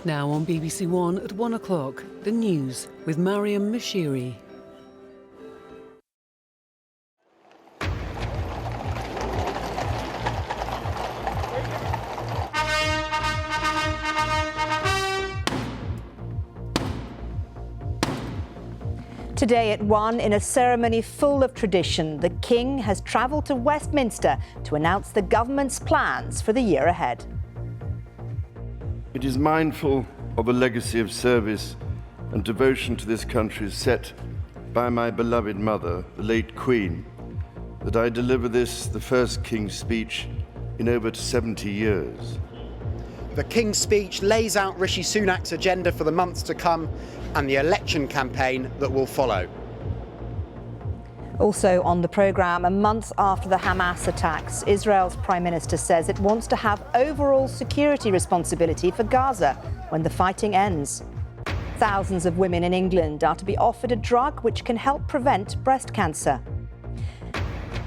Now on BBC One at 1 o'clock, the news with Maryam Moshiri. Today at 1, in a ceremony full of tradition, the King has travelled to Westminster to announce the government's plans for the year ahead. It is mindful of a legacy of service and devotion to this country set by my beloved mother, the late Queen, that I deliver this, the first King's speech in over 70 years. The King's speech lays out Rishi Sunak's agenda for the months to come and the election campaign that will follow. Also on the programme, a month after the Hamas attacks, Israel's Prime Minister says it wants to have overall security responsibility for Gaza when the fighting ends. Thousands of women in England are to be offered a drug which can help prevent breast cancer.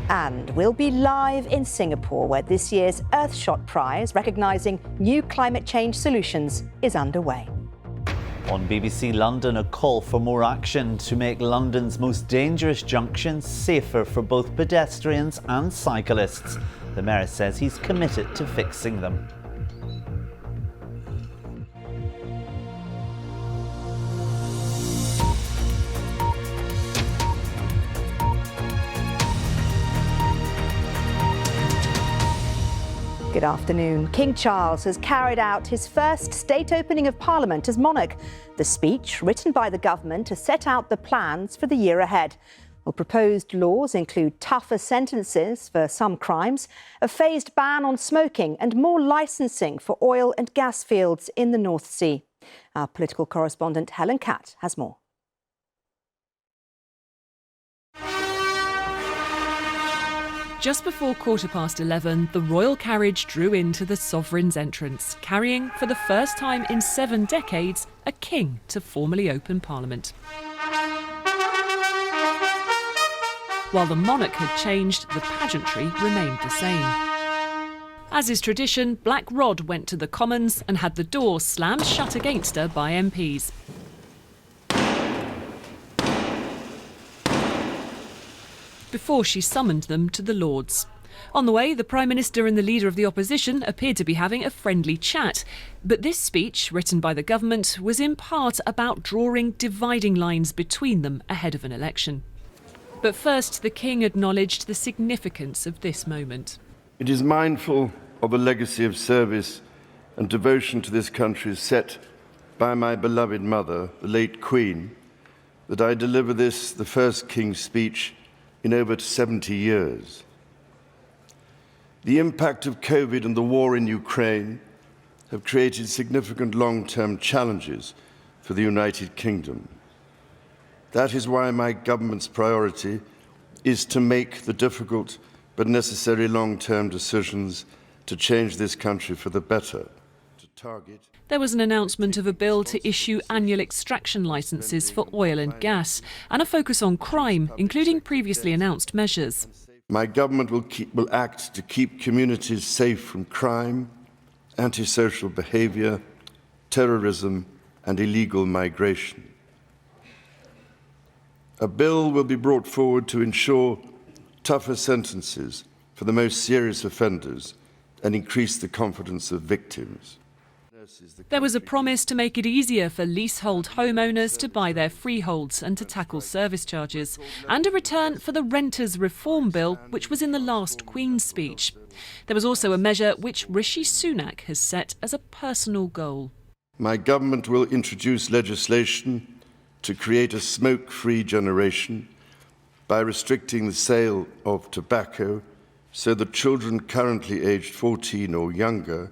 And we'll be live in Singapore, where this year's Earthshot Prize, recognising new climate change solutions, is underway. On BBC London, a call for more action to make London's most dangerous junctions safer for both pedestrians and cyclists. The Mayor says he's committed to fixing them. Good afternoon. King Charles has carried out his first state opening of Parliament as monarch. The speech, written by the government, has set out the plans for the year ahead. Well, proposed laws include tougher sentences for some crimes, a phased ban on smoking and more licensing for oil and gas fields in the North Sea. Our political correspondent Helen Catt has more. Just before 11:15, the royal carriage drew into the sovereign's entrance, carrying, for the first time in 7 decades, a king to formally open Parliament. While the monarch had changed, the pageantry remained the same. As is tradition, Black Rod went to the Commons and had the door slammed shut against her by MPs. Before she summoned them to the Lords. On the way, the Prime Minister and the Leader of the Opposition appeared to be having a friendly chat. But this speech, written by the government, was in part about drawing dividing lines between them ahead of an election. But first, the King acknowledged the significance of this moment. It is mindful of a legacy of service and devotion to this country set by my beloved mother, the late Queen, that I deliver this, the first King's speech in over 70 years. The impact of COVID and the war in Ukraine have created significant long-term challenges for the United Kingdom. That is why my government's priority is to make the difficult but necessary long-term decisions to change this country for the better. There was an announcement of a bill to issue annual extraction licences for oil and gas, and a focus on crime, including previously announced measures. My government will act to keep communities safe from crime, antisocial behaviour, terrorism and illegal migration. A bill will be brought forward to ensure tougher sentences for the most serious offenders and increase the confidence of victims. There was a promise to make it easier for leasehold homeowners to buy their freeholds and to tackle service charges, and a return for the Renters Reform Bill, which was in the last Queen's speech. There was also a measure which Rishi Sunak has set as a personal goal. My government will introduce legislation to create a smoke-free generation by restricting the sale of tobacco so that children currently aged 14 or younger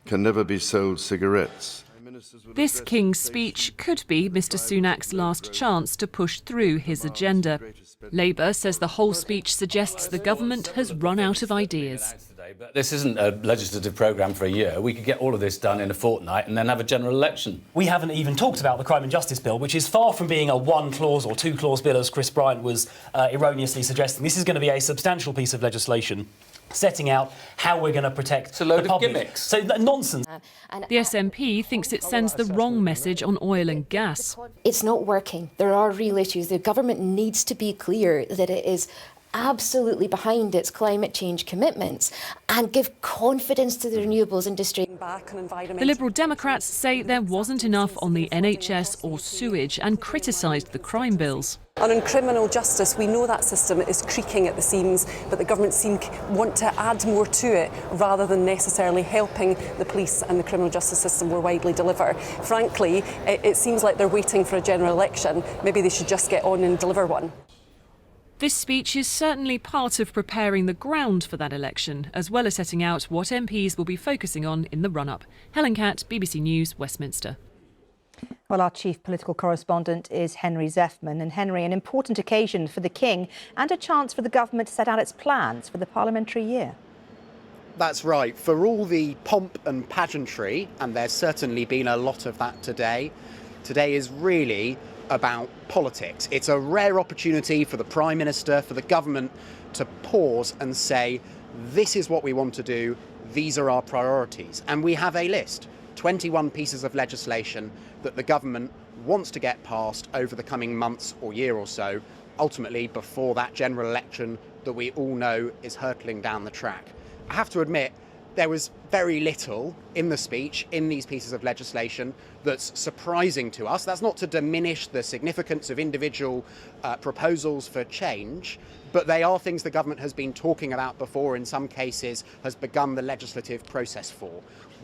can never be sold cigarettes. This King's speech could be Mr Sunak's last chance to push through his agenda. Labour says the whole speech suggests the government has run out of ideas. But this isn't a legislative programme for a year. We could get all of this done in a fortnight and then have a general election. We haven't even talked about the Crime and Justice Bill, which is far from being a one-clause or two-clause bill, as Chris Bryant was erroneously suggesting. This is going to be a substantial piece of legislation. setting out how we're going to protect It's a load the of public. gimmicks. So nonsense. The SNP thinks it sends the wrong message on oil and gas. It's not working. There are real issues. The government needs to be clear that it is absolutely behind its climate change commitments and give confidence to the renewables industry. The Liberal Democrats say there wasn't enough on the NHS or sewage and criticised the crime bills. And on criminal justice, we know that system is creaking at the seams, but the government want to add more to it rather than necessarily helping the police and the criminal justice system more widely deliver. Frankly, it seems like they're waiting for a general election. Maybe they should just get on and deliver one. This speech is certainly part of preparing the ground for that election, as well as setting out what MPs will be focusing on in the run-up. Helen Catt, BBC News, Westminster. Well, our chief political correspondent is Henry Zeffman. And Henry, an important occasion for the King and a chance for the government to set out its plans for the parliamentary year. That's right. For all the pomp and pageantry, and there's certainly been a lot of that today, today is really about politics. It's a rare opportunity for the Prime Minister, for the government to pause and say, this is what we want to do, these are our priorities. And we have a list, 21 pieces of legislation that the government wants to get passed over the coming months or year or so, ultimately before that general election that we all know is hurtling down the track. I have to admit, there was very little in the speech, in these pieces of legislation, that's surprising to us. That's not to diminish the significance of individual proposals for change, but they are things the government has been talking about before, in some cases has begun the legislative process for.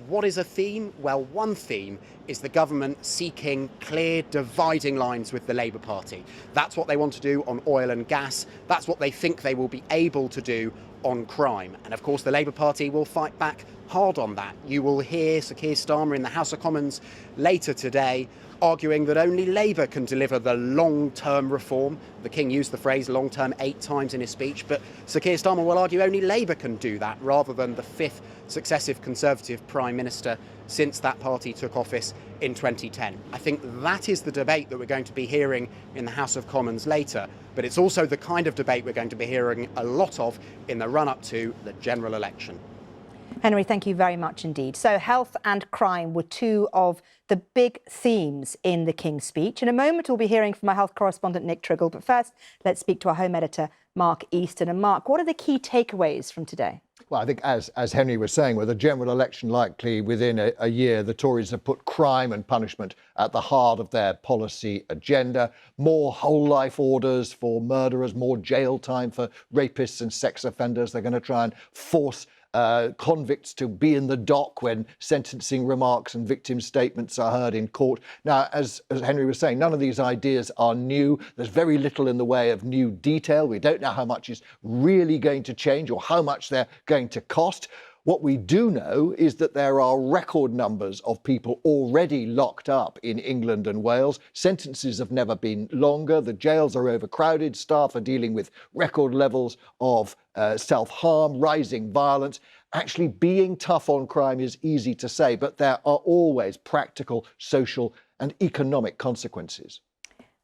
What is a theme? Well, one theme is the government seeking clear dividing lines with the Labour Party. That's what they want to do on oil and gas. That's what they think they will be able to do on crime. And of course, the Labour Party will fight back hard on that. You will hear Sir Keir Starmer in the House of Commons later today arguing that only Labour can deliver the long-term reform. The King used the phrase long-term 8 times in his speech, but Sir Keir Starmer will argue only Labour can do that, rather than the 5th successive Conservative Prime Minister since that party took office in 2010. I think that is the debate that we're going to be hearing in the House of Commons later, but it's also the kind of debate we're going to be hearing a lot of in the run-up to the general election. Henry, thank you very much indeed. So health and crime were two of the big themes in the King's speech. In a moment, we'll be hearing from our health correspondent, Nick Triggle. But first, let's speak to our home editor, Mark Easton. And Mark, what are the key takeaways from today? Well, I think, as Henry was saying, with a general election likely within a year, the Tories have put crime and punishment at the heart of their policy agenda. More whole life orders for murderers, more jail time for rapists and sex offenders. They're going to try and force convicts to be in the dock when sentencing remarks and victim statements are heard in court. Now, as Henry was saying, none of these ideas are new. There's very little in the way of new detail. We don't know how much is really going to change or how much they're going to cost. What we do know is that there are record numbers of people already locked up in England and Wales. Sentences have never been longer. The jails are overcrowded. Staff are dealing with record levels of self-harm, rising violence. Actually, being tough on crime is easy to say, but there are always practical, social and economic consequences.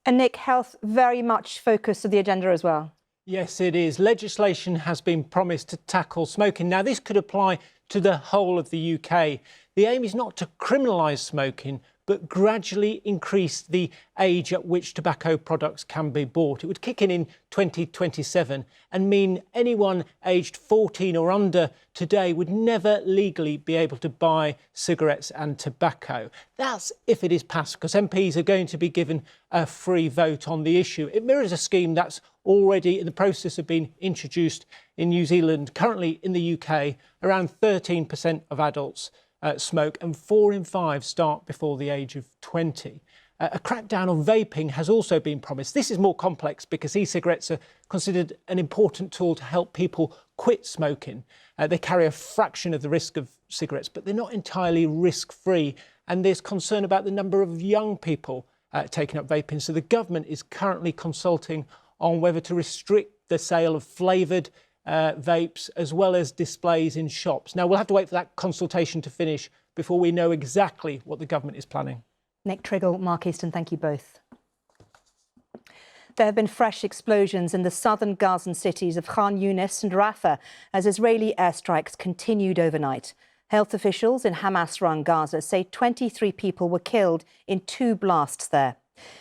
And Nick, health very much focus of the agenda as well. Yes, it is. Legislation has been promised to tackle smoking. Now, this could apply to the whole of the UK. The aim is not to criminalise smoking, but gradually increase the age at which tobacco products can be bought. It would kick in 2027 and mean anyone aged 14 or under today would never legally be able to buy cigarettes and tobacco. That's if it is passed, because MPs are going to be given a free vote on the issue. It mirrors a scheme that's already in the process of being introduced in New Zealand. Currently in the UK, around 13% of adults smoke and 4 in 5 start before the age of 20. A crackdown on vaping has also been promised. This is more complex because e-cigarettes are considered an important tool to help people quit smoking. They carry a fraction of the risk of cigarettes, but they're not entirely risk-free. And there's concern about the number of young people taking up vaping. So the government is currently consulting on whether to restrict the sale of flavoured vapes as well as displays in shops. Now, we'll have to wait for that consultation to finish before we know exactly what the government is planning. Nick Triggle, Mark Easton, thank you both. There have been fresh explosions in the southern Gazan cities of Khan Yunis and Rafah as Israeli airstrikes continued overnight. Health officials in Hamas-run Gaza say 23 people were killed in 2 blasts there.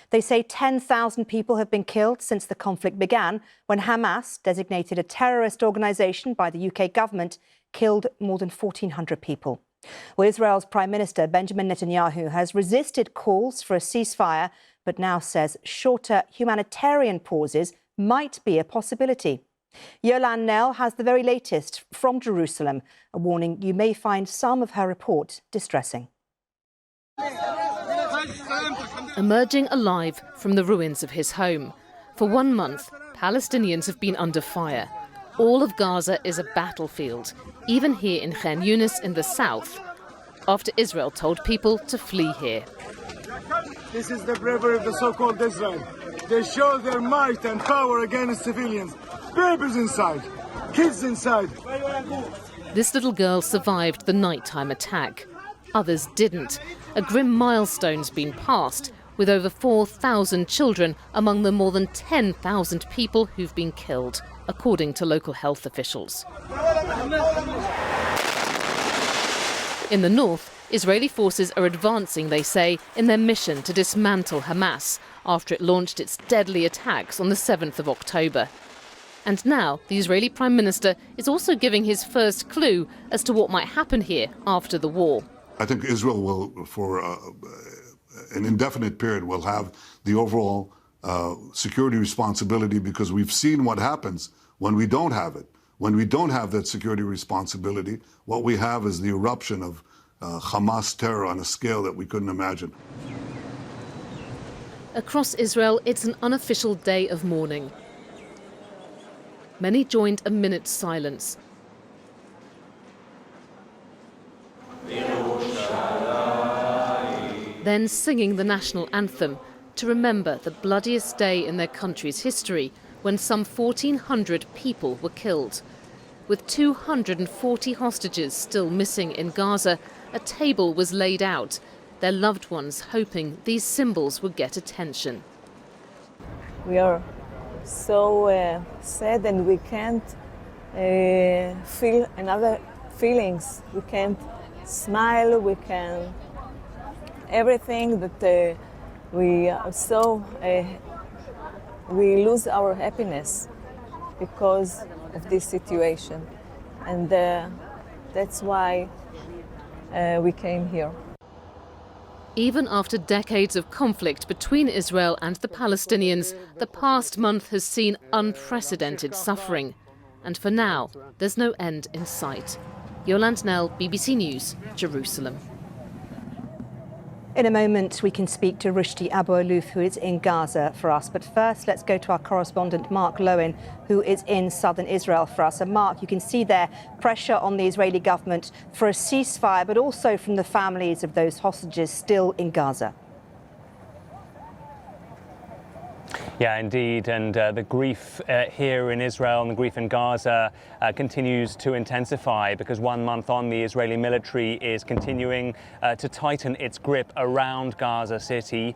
They say 10,000 people have been killed since the conflict began, when Hamas, designated a terrorist organisation by the UK government, killed more than 1,400 people. Well, Israel's Prime Minister Benjamin Netanyahu has resisted calls for a ceasefire, but now says shorter humanitarian pauses might be a possibility. Yolande Knell has the very latest from Jerusalem, a warning you may find some of her report distressing. Emerging alive from the ruins of his home. For 1 month, Palestinians have been under fire. All of Gaza is a battlefield, even here in Khan Yunis in the south, after Israel told people to flee here. This is the bravery of the so-called Israel. They show their might and power against civilians. Babies inside, kids inside. This little girl survived the nighttime attack. Others didn't. A grim milestone's been passed, with over 4,000 children among the more than 10,000 people who've been killed, according to local health officials. In the north, Israeli forces are advancing, they say, in their mission to dismantle Hamas after it launched its deadly attacks on the 7th of October. And now the Israeli Prime Minister is also giving his first clue as to what might happen here after the war. I think Israel will, for an indefinite period, will have the overall security responsibility, because we've seen what happens when we don't have it. When we don't have that security responsibility, what we have is the eruption of Hamas terror on a scale that we couldn't imagine. Across Israel, it's an unofficial day of mourning. Many joined a minute's silence. Then singing the national anthem to remember the bloodiest day in their country's history, when some 1,400 people were killed. With 240 hostages still missing in Gaza, a table was laid out, their loved ones hoping these symbols would get attention. We are so sad, and we can't feel another feelings. We can't smile, we can everything that we are so we lose our happiness because of this situation, and that's why we came here. Even after decades of conflict between Israel and the Palestinians, the past month has seen unprecedented suffering. And for now, there's no end in sight. Yolande Knell, BBC News, Jerusalem. In a moment, we can speak to Rushdie Abu Alouf, who is in Gaza for us. But first, let's go to our correspondent, Mark Lowen, who is in southern Israel for us. And Mark, you can see there pressure on the Israeli government for a ceasefire, but also from the families of those hostages still in Gaza. Yeah, indeed. And the grief here in Israel and the grief in Gaza continues to intensify, because 1 month on, the Israeli military is continuing to tighten its grip around Gaza City.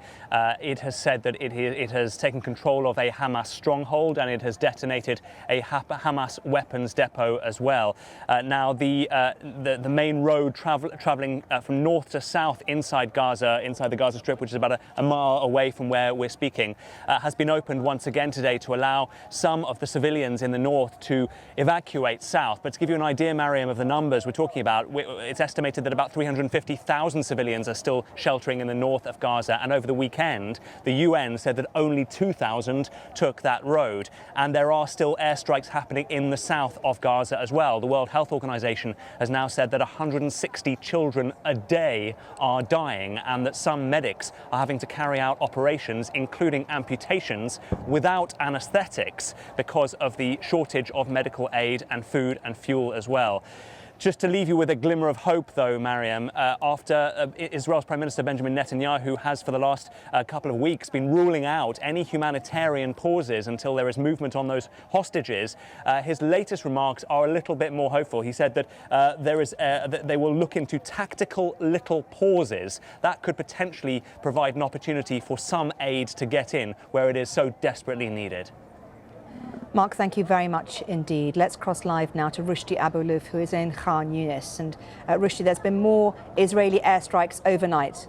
It has said that it has taken control of a Hamas stronghold, and it has detonated a Hamas weapons depot as well. Now, the main road traveling from north to south inside Gaza, inside the Gaza Strip, which is about a mile away from where we're speaking, has been opened once again today to allow some of the civilians in the north to evacuate south. But to give you an idea, Maryam, of the numbers we're talking about, it's estimated that about 350,000 civilians are still sheltering in the north of Gaza. And over the weekend, the UN said that only 2,000 took that road. And there are still airstrikes happening in the south of Gaza as well. The World Health Organization has now said that 160 children a day are dying, and that some medics are having to carry out operations, including amputations, without anesthetics because of the shortage of medical aid and food and fuel as well. Just to leave you with a glimmer of hope, though, Maryam, after Israel's Prime Minister Benjamin Netanyahu has for the last couple of weeks been ruling out any humanitarian pauses until there is movement on those hostages, his latest remarks are a little bit more hopeful. He said that they will look into tactical little pauses that could potentially provide an opportunity for some aid to get in where it is so desperately needed. Mark, thank you very much indeed. Let's cross live now to Rushdie Abulouf, who is in Khan Yunis. And Rushdie, there's been more Israeli airstrikes overnight.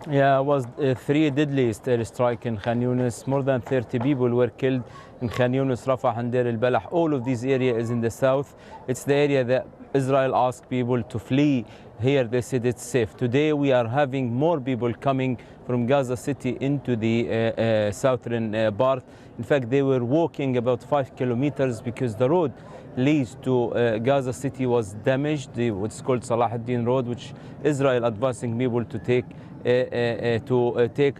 Yeah, it was 3 deadliest airstrike in Khan Yunis. More than 30 people were killed in Khan Yunis, Rafah and Deir al-Balah. All of these areas is in the south. It's the area that Israel asked people to flee. Here they said it's safe. Today we are having more people coming from Gaza City into the southern part. In fact, they were walking about 5 kilometers because the road leads to Gaza City was damaged. What's called Salah ad-Din Road, which Israel advising people to take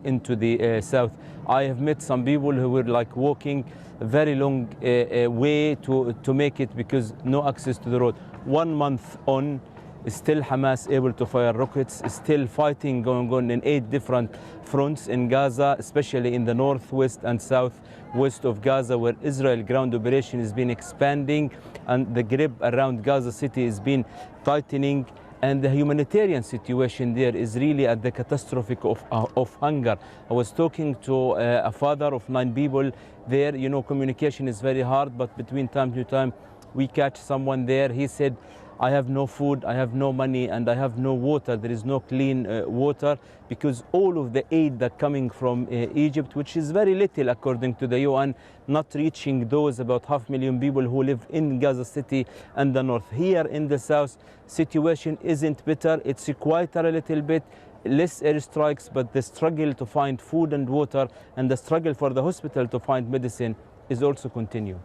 into the south. I have met some people who were like walking a very long way to make it because no access to the road. 1 month on, still Hamas able to fire rockets, still fighting going on in 8 different fronts in Gaza, especially in the northwest and southwest of Gaza, where Israel ground operation has been expanding and the grip around Gaza City has been tightening. And the humanitarian situation there is really at the catastrophic of hunger. I was talking to a father of 9 people there. You know, communication is very hard, but between time to time, we catch someone there. He said, I have no food, I have no money, and I have no water. There is no clean water because all of the aid that coming from Egypt, which is very little according to the UN, not reaching those about 500,000 people who live in Gaza City and the north. Here in the south, situation isn't better. It's quieter a little bit, less airstrikes, but the struggle to find food and water and the struggle for the hospital to find medicine is also continue.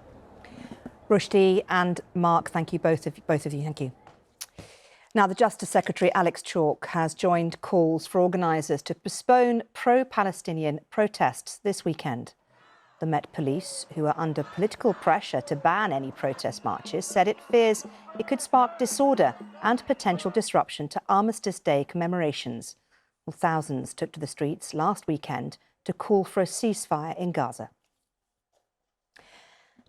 Rushdie and Mark, thank you, both of you. Thank you. Now, the Justice Secretary, Alex Chalk, has joined calls for organisers to postpone pro-Palestinian protests this weekend. The Met Police, who are under political pressure to ban any protest marches, said it fears it could spark disorder and potential disruption to Armistice Day commemorations. Well, thousands took to the streets last weekend to call for a ceasefire in Gaza.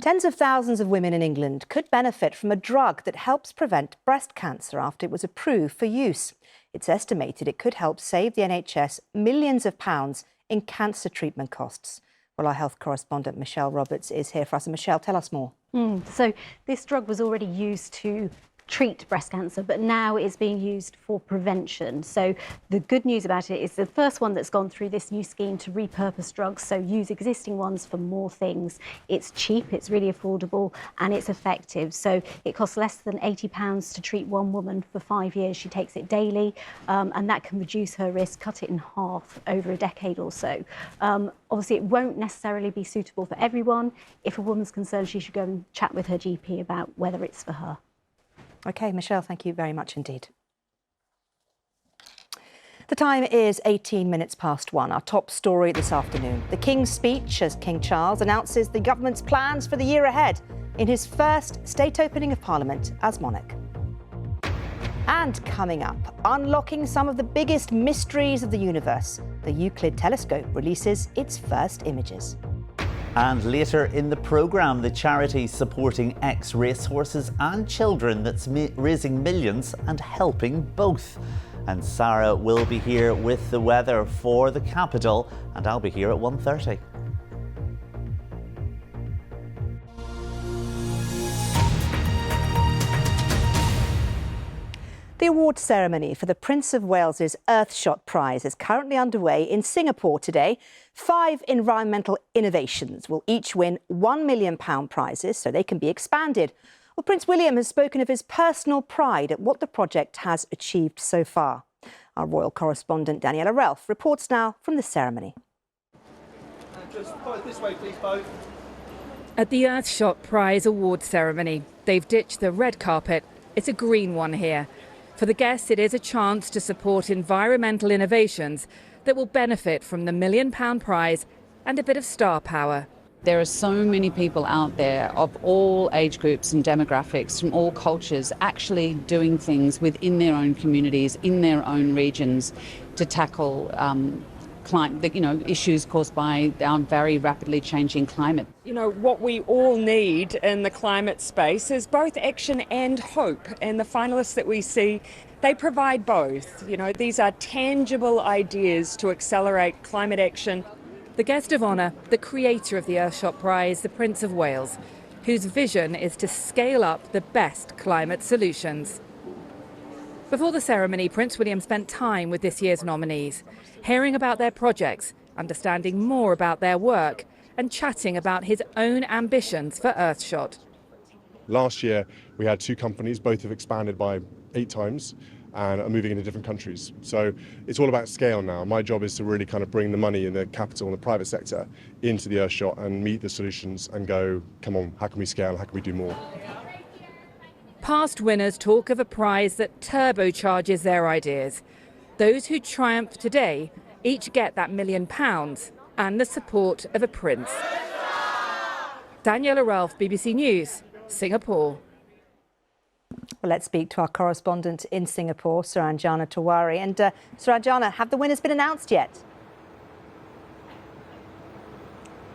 Tens of thousands of women in England could benefit from a drug that helps prevent breast cancer after it was approved for use. It's estimated it could help save the NHS millions of pounds in cancer treatment costs. Well, our health correspondent Michelle Roberts is here for us. And Michelle, tell us more. So this drug was already used to treat breast cancer, but now it's being used for prevention. So the good news about it is the first one that's gone through this new scheme to repurpose drugs, so use existing ones for more things. It's cheap, it's really affordable, and it's effective. So it costs less than £80 to treat one woman for 5 years. She takes it daily, and that can reduce her risk, cut it in half over a decade or so. Obviously, it won't necessarily be suitable for everyone. If a woman's concerned, she should go and chat with her GP about whether it's for her. OK, Michelle, thank you very much indeed. The time is 18 minutes past 1. Our top story this afternoon. The King's speech as King Charles announces the government's plans for the year ahead in his first state opening of Parliament as monarch. And coming up, unlocking some of the biggest mysteries of the universe. The Euclid telescope releases its first images. And later in the programme, the charity supporting ex-racehorses and children that's raising millions and helping both. And Sarah will be here with the weather for the capital, and I'll be here at 1:30. The award ceremony for the Prince of Wales's Earthshot Prize is currently underway in Singapore today. 5 environmental innovations will each win £1 million prizes, so they can be expanded. Well, Prince William has spoken of his personal pride at what the project has achieved so far. Our royal correspondent Daniela Ralph reports now from the ceremony. Just this way, please, both. At the Earthshot Prize award ceremony, they've ditched the red carpet. It's a green one here. For the guests, it is a chance to support environmental innovations that will benefit from the £1 million prize and a bit of star power. There are so many people out there of all age groups and demographics from all cultures actually doing things within their own communities, in their own regions to tackle issues caused by our very rapidly changing climate. You know, what we all need in the climate space is both action and hope. And the finalists that we see, they provide both. You know, these are tangible ideas to accelerate climate action. The guest of honour, the creator of the Earthshot Prize, the Prince of Wales, whose vision is to scale up the best climate solutions. Before the ceremony, Prince William spent time with this year's nominees, hearing about their projects, understanding more about their work, and chatting about his own ambitions for Earthshot. Last year, we had 2 companies, both have expanded by 8 times and are moving into different countries. So it's all about scale now. My job is to really kind of bring the money and the capital and the private sector into the Earthshot and meet the solutions and go, come on, how can we scale? How can we do more? Past winners talk of a prize that turbocharges their ideas. Those who triumph today each get that £1 million and the support of a prince. Daniela Ralph, BBC News, Singapore. Well, let's speak to our correspondent in Singapore, Suranjana Tawari. And Suranjana, have the winners been announced yet?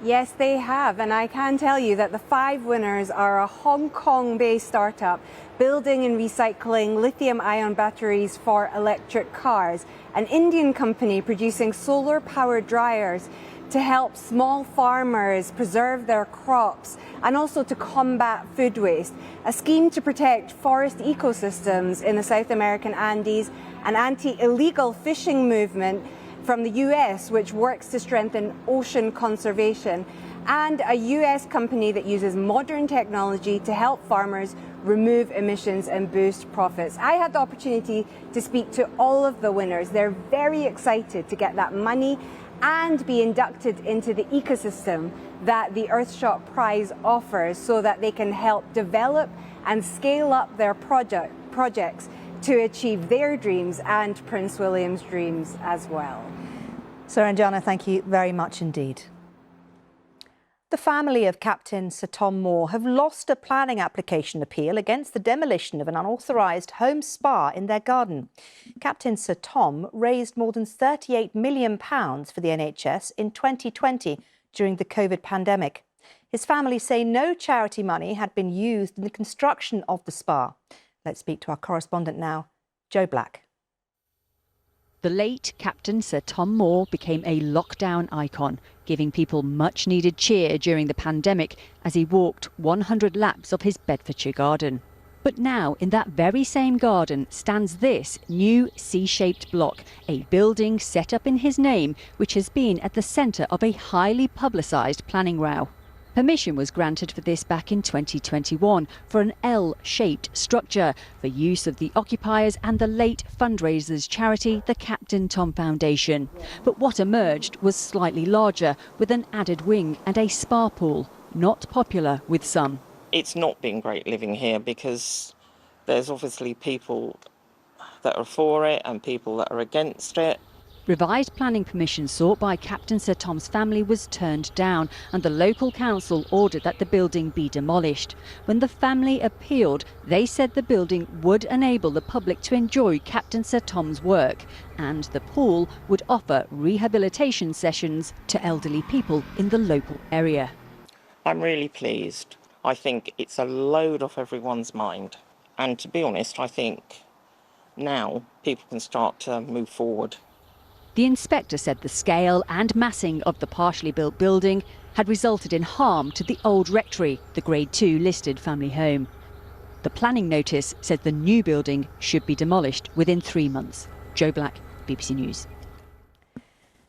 Yes, they have, and I can tell you that the 5 winners are a Hong Kong-based startup building and recycling lithium-ion batteries for electric cars, an Indian company producing solar-powered dryers to help small farmers preserve their crops and also to combat food waste, a scheme to protect forest ecosystems in the South American Andes, an anti-illegal fishing movement from the US, which works to strengthen ocean conservation, and a US company that uses modern technology to help farmers remove emissions and boost profits. I had the opportunity to speak to all of the winners. They're very excited to get that money and be inducted into the ecosystem that the Earthshot Prize offers so that they can help develop and scale up their projects to achieve their dreams and Prince William's dreams as well. Suranjana, thank you very much indeed. The family of Captain Sir Tom Moore have lost a planning application appeal against the demolition of an unauthorised home spa in their garden. Captain Sir Tom raised more than £38 million for the NHS in 2020 during the COVID pandemic. His family say no charity money had been used in the construction of the spa. Let's speak to our correspondent now, Joe Black. The late Captain Sir Tom Moore became a lockdown icon, giving people much-needed cheer during the pandemic as he walked 100 laps of his Bedfordshire garden. But now, in that very same garden, stands this new C-shaped block, a building set up in his name, which has been at the centre of a highly publicised planning row. Permission was granted for this back in 2021 for an L-shaped structure for use of the occupiers and the late fundraisers charity, the Captain Tom Foundation. But what emerged was slightly larger, with an added wing and a spa pool, not popular with some. It's not been great living here because there's obviously people that are for it and people that are against it. Revised planning permission sought by Captain Sir Tom's family was turned down, and the local council ordered that the building be demolished. When the family appealed, they said the building would enable the public to enjoy Captain Sir Tom's work, and the pool would offer rehabilitation sessions to elderly people in the local area. I'm really pleased. I think it's a load off everyone's mind. And to be honest, I think now people can start to move forward. The inspector said the scale and massing of the partially built building had resulted in harm to the old rectory, the Grade 2 listed family home. The planning notice said the new building should be demolished within 3 months. Joe Black, BBC News.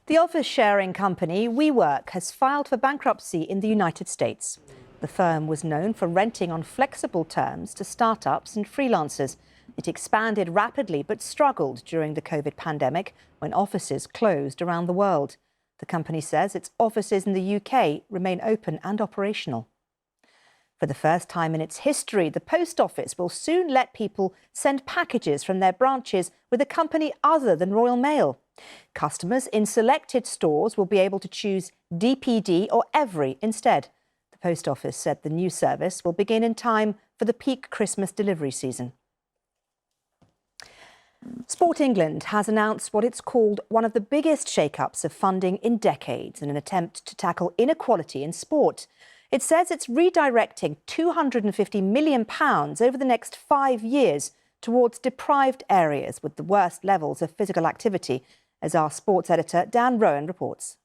The office-sharing company WeWork has filed for bankruptcy in the United States. The firm was known for renting on flexible terms to start-ups and freelancers. It expanded rapidly but struggled during the COVID pandemic when offices closed around the world. The company says its offices in the UK remain open and operational. For the first time in its history, the post office will soon let people send packages from their branches with a company other than Royal Mail. Customers in selected stores will be able to choose DPD or Every instead. The post office said the new service will begin in time for the peak Christmas delivery season. Sport England has announced what it's called one of the biggest shake-ups of funding in decades in an attempt to tackle inequality in sport. It says it's redirecting £250 million over the next 5 years towards deprived areas with the worst levels of physical activity, as our sports editor Dan Rowan reports.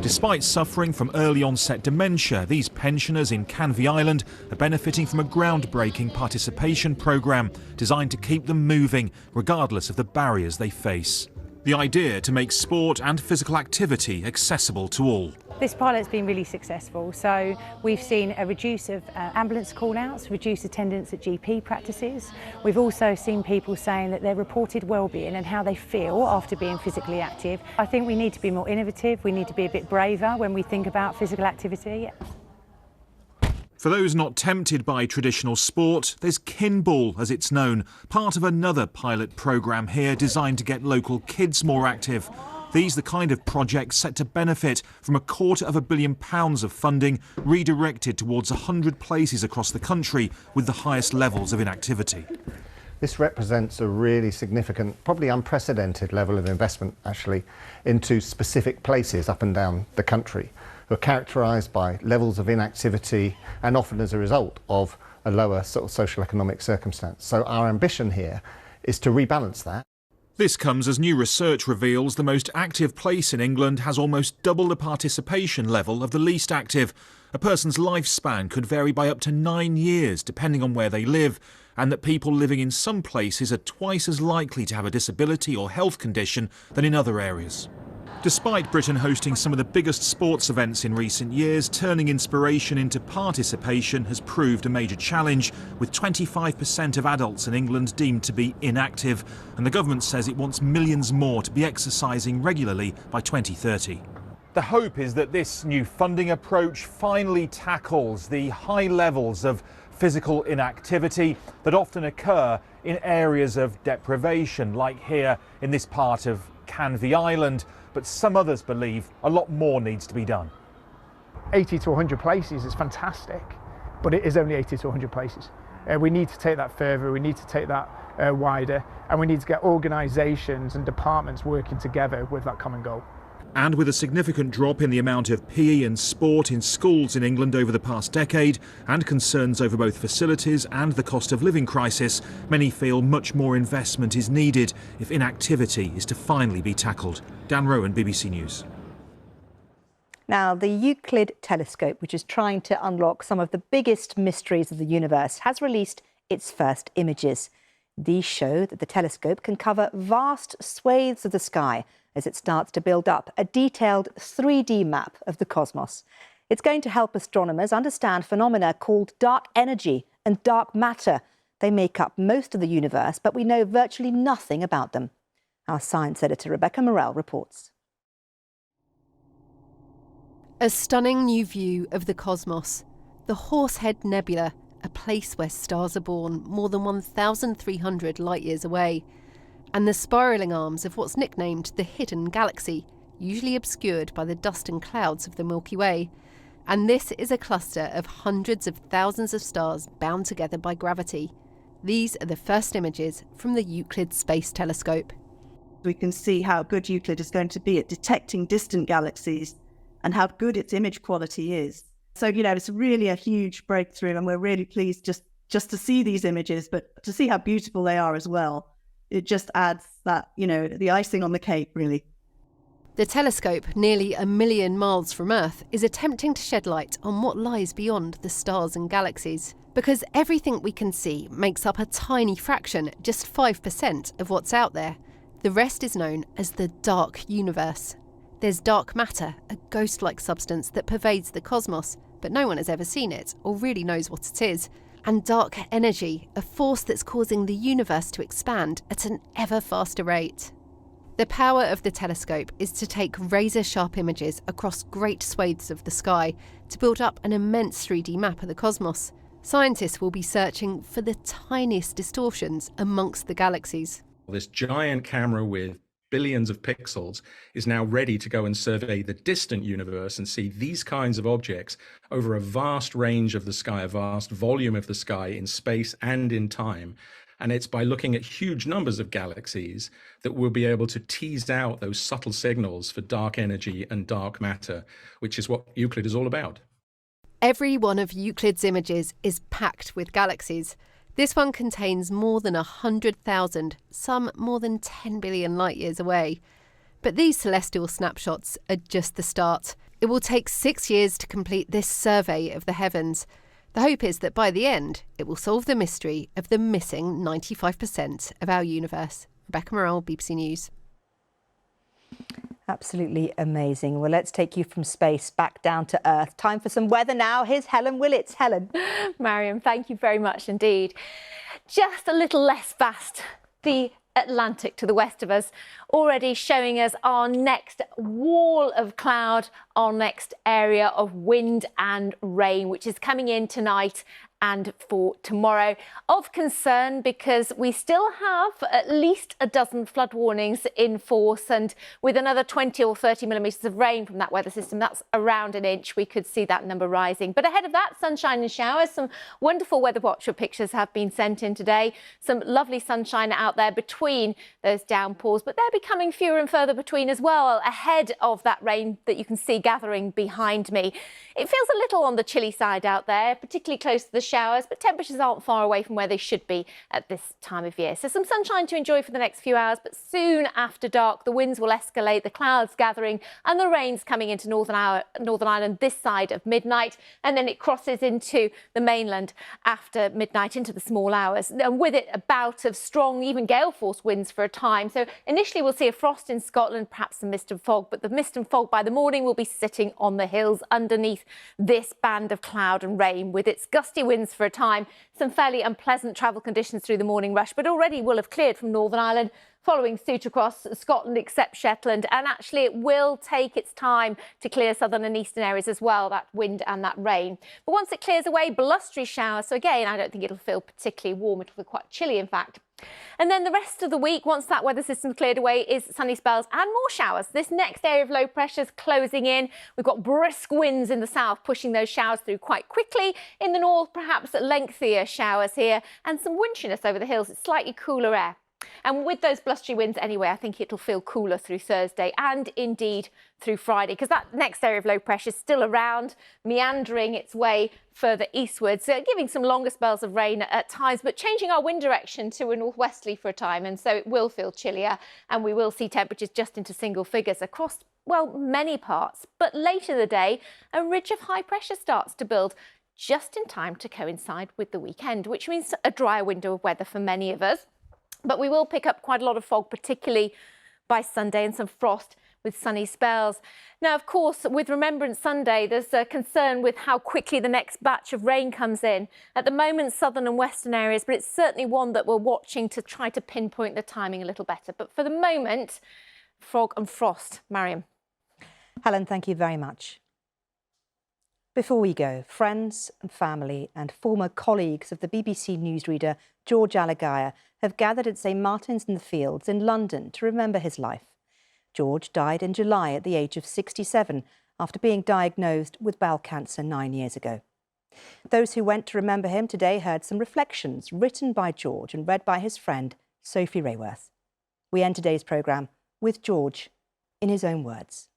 Despite suffering from early onset dementia, these pensioners in Canvey Island are benefiting from a groundbreaking participation programme designed to keep them moving, regardless of the barriers they face. The idea to make sport and physical activity accessible to all. This pilot's been really successful, so we've seen a reduce of ambulance call-outs, reduced attendance at GP practices. We've also seen people saying that their reported well-being and how they feel after being physically active. I think we need to be more innovative, we need to be a bit braver when we think about physical activity. For those not tempted by traditional sport, there's Kinball, as it's known, part of another pilot programme here designed to get local kids more active. These are the kind of projects set to benefit from £250 million of funding redirected towards 100 places across the country with the highest levels of inactivity. This represents a really significant, probably unprecedented level of investment, actually, into specific places up and down the country, who are characterised by levels of inactivity and often as a result of a lower sort of social economic circumstance. So our ambition here is to rebalance that. This comes as new research reveals the most active place in England has almost double the participation level of the least active. A person's lifespan could vary by up to 9 years depending on where they live, and that people living in some places are twice as likely to have a disability or health condition than in other areas. Despite Britain hosting some of the biggest sports events in recent years, turning inspiration into participation has proved a major challenge, with 25% of adults in England deemed to be inactive, and the government says it wants millions more to be exercising regularly by 2030. The hope is that this new funding approach finally tackles the high levels of physical inactivity that often occur in areas of deprivation, like here in this part of Canvey Island. But some others believe a lot more needs to be done. 80 to 100 places is fantastic, but it is only 80 to 100 places. We need to take that further, we need to take that wider, and we need to get organisations and departments working together with that common goal. And with a significant drop in the amount of PE and sport in schools in England over the past decade, and concerns over both facilities and the cost of living crisis, many feel much more investment is needed if inactivity is to finally be tackled. Dan Rowan, BBC News. Now, the Euclid telescope, which is trying to unlock some of the biggest mysteries of the universe, has released its first images. These show that the telescope can cover vast swathes of the sky as it starts to build up a detailed 3D map of the cosmos. It's going to help astronomers understand phenomena called dark energy and dark matter. They make up most of the universe, but we know virtually nothing about them. Our science editor Rebecca Morell reports. A stunning new view of the cosmos. The Horsehead Nebula, a place where stars are born more than 1,300 light-years away. And the spiralling arms of what's nicknamed the Hidden Galaxy, usually obscured by the dust and clouds of the Milky Way. And this is a cluster of hundreds of thousands of stars bound together by gravity. These are the first images from the Euclid Space Telescope. We can see how good Euclid is going to be at detecting distant galaxies and how good its image quality is. So, it's really a huge breakthrough, and we're really pleased just to see these images, but to see how beautiful they are as well. It just adds that, the icing on the cake, really. The telescope, nearly 1 million miles from Earth, is attempting to shed light on what lies beyond the stars and galaxies. Because everything we can see makes up a tiny fraction, just 5% of what's out there. The rest is known as the dark universe. There's dark matter, a ghost-like substance that pervades the cosmos, but no one has ever seen it or really knows what it is. And dark energy, a force that's causing the universe to expand at an ever faster rate. The power of the telescope is to take razor-sharp images across great swathes of the sky to build up an immense 3D map of the cosmos. Scientists will be searching for the tiniest distortions amongst the galaxies. This giant camera with billions of pixels is now ready to go and survey the distant universe and see these kinds of objects over a vast range of the sky, a vast volume of the sky in space and in time. And it's by looking at huge numbers of galaxies that we'll be able to tease out those subtle signals for dark energy and dark matter, which is what Euclid is all about. Every one of Euclid's images is packed with galaxies. This one contains more than 100,000, some more than 10 billion light years away. But these celestial snapshots are just the start. It will take 6 years to complete this survey of the heavens. The hope is that by the end, it will solve the mystery of the missing 95% of our universe. Rebecca Morrell, BBC News. Absolutely amazing. Well, let's take you from space back down to Earth. Time for some weather now. Here's Helen Willits. Helen. Maryam, thank you very much indeed. Just a little less fast. The Atlantic to the west of us, already showing us our next wall of cloud, our next area of wind and rain, which is coming in tonight and for tomorrow. Of concern because we still have at least a dozen flood warnings in force, and with another 20 or 30 millimetres of rain from that weather system, that's around an inch, we could see that number rising. But ahead of that, sunshine and showers. Some wonderful weather watcher pictures have been sent in today. Some lovely sunshine out there between those downpours, but they're becoming fewer and further between as well, ahead of that rain that you can see gathering behind me. It feels a little on the chilly side out there, particularly close to the showers, but temperatures aren't far away from where they should be at this time of year. So some sunshine to enjoy for the next few hours, but soon after dark, the winds will escalate, the clouds gathering and the rain's coming into Northern Ireland this side of midnight, and then it crosses into the mainland after midnight into the small hours. And with it, a bout of strong, even gale force winds for a time. So initially we'll see a frost in Scotland, perhaps some mist and fog, but the mist and fog by the morning will be sitting on the hills underneath this band of cloud and rain, with its gusty winds for a time. Some fairly unpleasant travel conditions through the morning rush, but already will have cleared from Northern Ireland, following suit across Scotland except Shetland, and actually it will take its time to clear southern and eastern areas as well, that wind and that rain. But once it clears away, blustery showers, so again I don't think it'll feel particularly warm, it'll feel quite chilly in fact. And then the rest of the week, once that weather system's cleared away, is sunny spells and more showers. This next area of low pressure is closing in. We've got brisk winds in the south pushing those showers through quite quickly. In the north, perhaps lengthier showers here and some wintriness over the hills. It's slightly cooler air. And with those blustery winds anyway, I think it'll feel cooler through Thursday and indeed through Friday, because that next area of low pressure is still around, meandering its way further eastwards, giving some longer spells of rain at times, but changing our wind direction to a northwesterly for a time. And so it will feel chillier, and we will see temperatures just into single figures across, well, many parts. But later in the day, a ridge of high pressure starts to build just in time to coincide with the weekend, which means a drier window of weather for many of us. But we will pick up quite a lot of fog, particularly by Sunday, and some frost with sunny spells. Now, of course, with Remembrance Sunday, there's a concern with how quickly the next batch of rain comes in. At the moment, southern and western areas, but it's certainly one that we're watching to try to pinpoint the timing a little better. But for the moment, fog and frost. Maryam. Helen, thank you very much. Before we go, friends and family and former colleagues of the BBC newsreader George Alagaya have gathered at St Martin's in the Fields in London to remember his life. George died in July at the age of 67 after being diagnosed with bowel cancer 9 years ago. Those who went to remember him today heard some reflections written by George and read by his friend Sophie Rayworth. We end today's programme with George in his own words.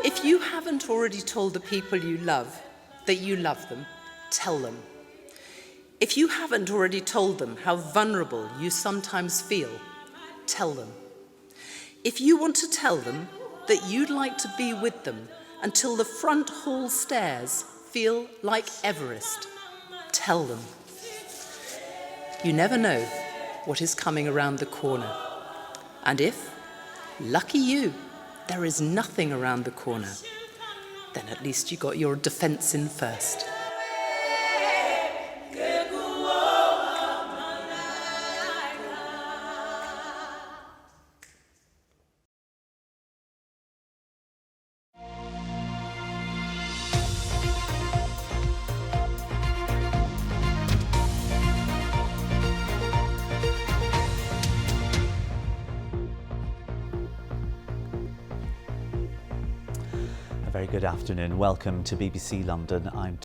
If you haven't already told the people you love that you love them, tell them. If you haven't already told them how vulnerable you sometimes feel, tell them. If you want to tell them that you'd like to be with them until the front hall stairs feel like Everest, tell them. You never know what is coming around the corner. And if, Lucky you, there is nothing around the corner. Then at least you got your defence in first. Very good afternoon. Welcome to BBC London. I'm